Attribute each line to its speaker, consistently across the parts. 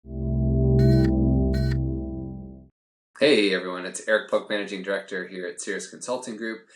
Speaker 1: Hey everyone, it's Eric Pook, Managing Director here at Cirrus Consulting Group.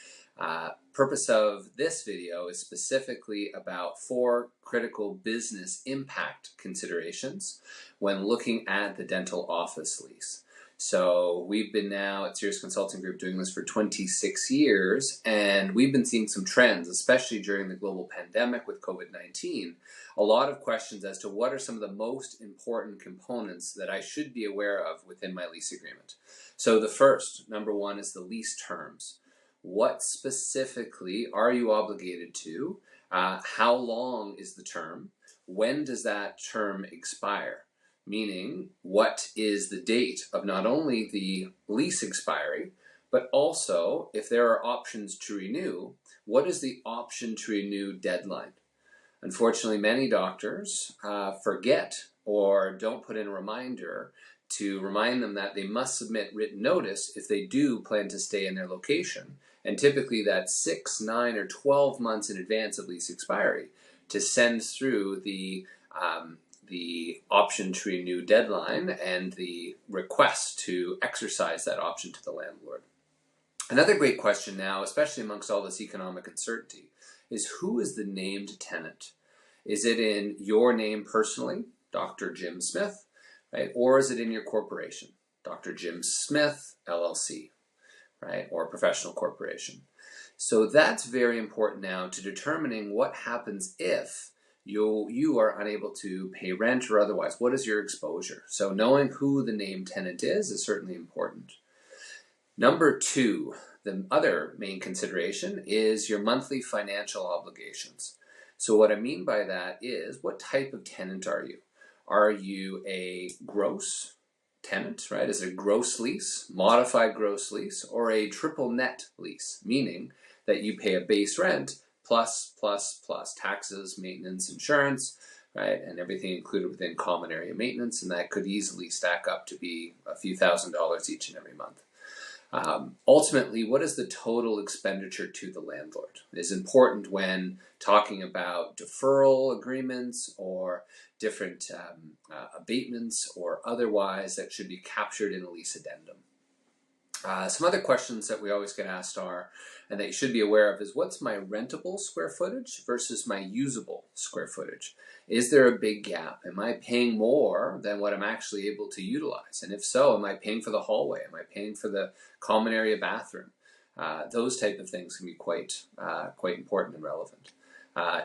Speaker 1: Purpose of this video is specifically about 4 critical business impact considerations when looking at the dental office lease. So we've been now at Cirrus Consulting Group doing this for 26 years, and we've been seeing some trends, especially during the global pandemic with COVID-19. A lot of questions as to what are some of the most important components that I should be aware of within my lease agreement. So the first, number 1, is the lease terms. What specifically are you obligated to? How long is the term? When does that term expire? Meaning, what is the date of not only the lease expiry, but also, if there are options to renew, what is the option to renew deadline? Unfortunately, many doctors forget or don't put in a reminder to remind them that they must submit written notice if they do plan to stay in their location. And typically that's 6, 9, or 12 months in advance of lease expiry to send through the option to renew deadline and the request to exercise that option to the landlord. Another great question now, especially amongst all this economic uncertainty, is who is the named tenant? Is it in your name personally, Dr. Jim Smith, right? Or is it in your corporation, Dr. Jim Smith, LLC, right? Or professional corporation. So that's very important now to determining what happens if you are unable to pay rent or otherwise. What is your exposure? So knowing who the named tenant is certainly important. Number 2, the other main consideration is your monthly financial obligations. So what I mean by that is, what type of tenant are you? Are you a gross tenant, right? Is it a gross lease, modified gross lease, or a triple net lease, meaning that you pay a base rent plus taxes, maintenance, insurance, right? And everything included within common area maintenance, and that could easily stack up to be a few $1,000s each and every month. Ultimately, what is the total expenditure to the landlord? It is important when talking about deferral agreements or different abatements or otherwise that should be captured in a lease addendum. Some other questions that we always get asked are, and that you should be aware of, is what's my rentable square footage versus my usable square footage? Is there a big gap? Am I paying more than what I'm actually able to utilize? And if so, am I paying for the hallway? Am I paying for the common area bathroom? Those type of things can be quite important and relevant.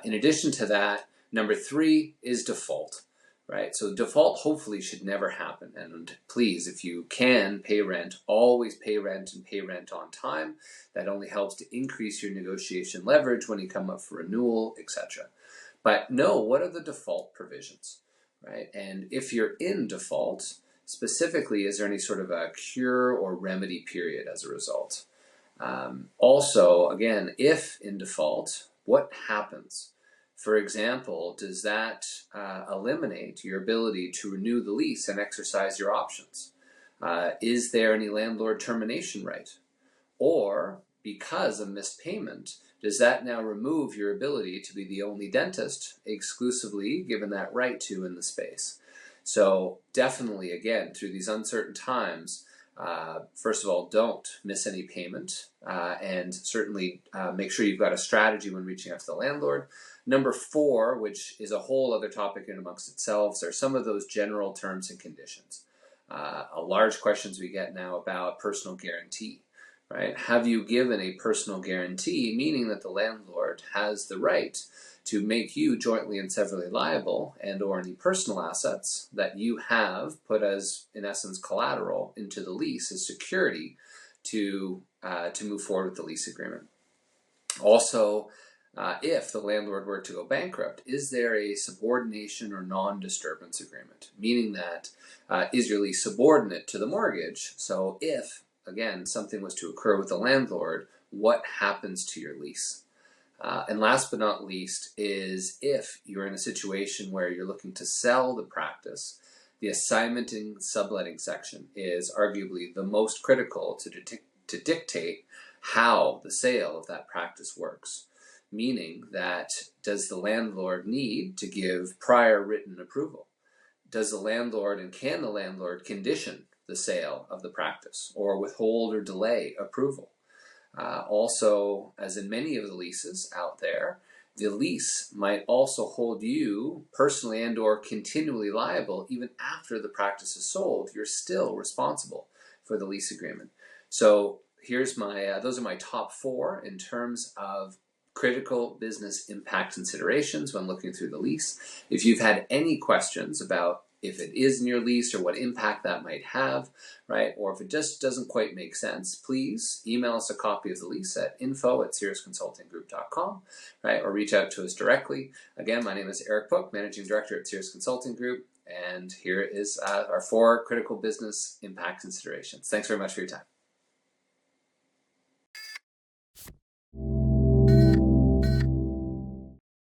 Speaker 1: In addition to that, number 3 is default. Right? So default hopefully should never happen. And please, if you can pay rent, always pay rent and pay rent on time. That only helps to increase your negotiation leverage when you come up for renewal, etc. But know what are the default provisions, right? And if you're in default, specifically, is there any sort of a cure or remedy period as a result? Also, again, if in default, what happens? For example, does that eliminate your ability to renew the lease and exercise your options? Is there any landlord termination right? Or, because of missed payment, does that now remove your ability to be the only dentist exclusively given that right to in the space? So definitely, again, through these uncertain times, first of all, don't miss any payment, and certainly make sure you've got a strategy when reaching out to the landlord. Number 4, which is a whole other topic in amongst itself, are some of those general terms and conditions. A large questions we get now about personal guarantee, right? Have you given a personal guarantee, meaning that the landlord has the right to make you jointly and severally liable and or any personal assets that you have put as, in essence, collateral into the lease as security to move forward with the lease agreement. Also, if the landlord were to go bankrupt, is there a subordination or non-disturbance agreement? Meaning that is your lease subordinate to the mortgage? So if, again, something was to occur with the landlord, what happens to your lease? And last but not least is if you're in a situation where you're looking to sell the practice, the assignment and subletting section is arguably the most critical to dictate how the sale of that practice works. Meaning that, does the landlord need to give prior written approval? does the landlord and can the landlord condition the sale of the practice or withhold or delay approval? Also, as in many of the leases out there, the lease might also hold you personally and or continually liable even after the practice is sold. You're still responsible for the lease agreement. So here's my, those are my top 4 in terms of critical business impact considerations when looking through the lease. If you've had any questions about if it is in your lease or what impact that might have, right? Or if it just doesn't quite make sense, please email us a copy of the lease at info@cirrusconsultinggroup.com, right? Or reach out to us directly. Again, my name is Eric Pook, Managing Director at Cirrus Consulting Group, and here is our 4 critical business impact considerations. Thanks very much for your time.